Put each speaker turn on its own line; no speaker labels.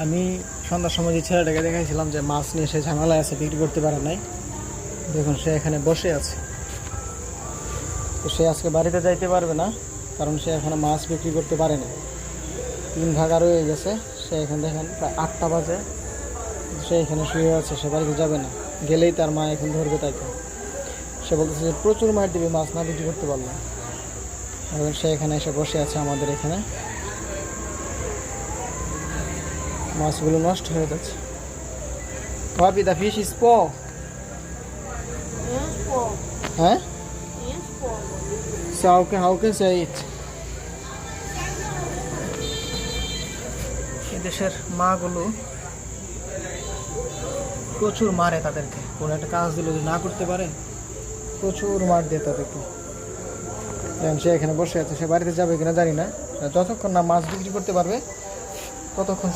আমি সন্ধ্যার সময় যে ছেলেটাকে দেখাইছিলাম যে মাছ নিয়ে সে ঝামেলায় আছে, বিক্রি করতে পারে নাই, দেখুন সে এখানে বসে আছে। তো সে আজকে বাড়িতে যাইতে পারবে না, কারণ সে এখনো মাছ বিক্রি করতে পারে না। 3 ভাগা রয়ে গেছে। সে এখানে দেখেন প্রায় 8টা বাজে, সে এখানে শুয়ে আছে, সে বাড়িতে যাবে না। গেলেই তার মা এখন ধরবে তাকে। সে বলতেছে যে প্রচুর মাছ দিবে, মাছ না বিক্রি করতে পারলো। এবং সে এখানে এসে বসে আছে আমাদের এখানে। মাছগুলো নষ্ট হয়ে যাচ্ছে। ভাবি, দা ফিশ ইজ পো।
Yes, Paul.
হ্যাঁ,
Yes, Paul.
so how can say it? এদেশের মাগুলো প্রচুর মারে তাদেরকে, কোনো একটা কাজ দিলে যদি না করতে পারে প্রচুর মার দিয়ে তাদেরকে। এবং সে এখানে বসে আছে, সে বাড়িতে যাবে কিনা জানি না। যতক্ষণ না মাছ বিক্রি করতে পারবে ততক্ষণ সে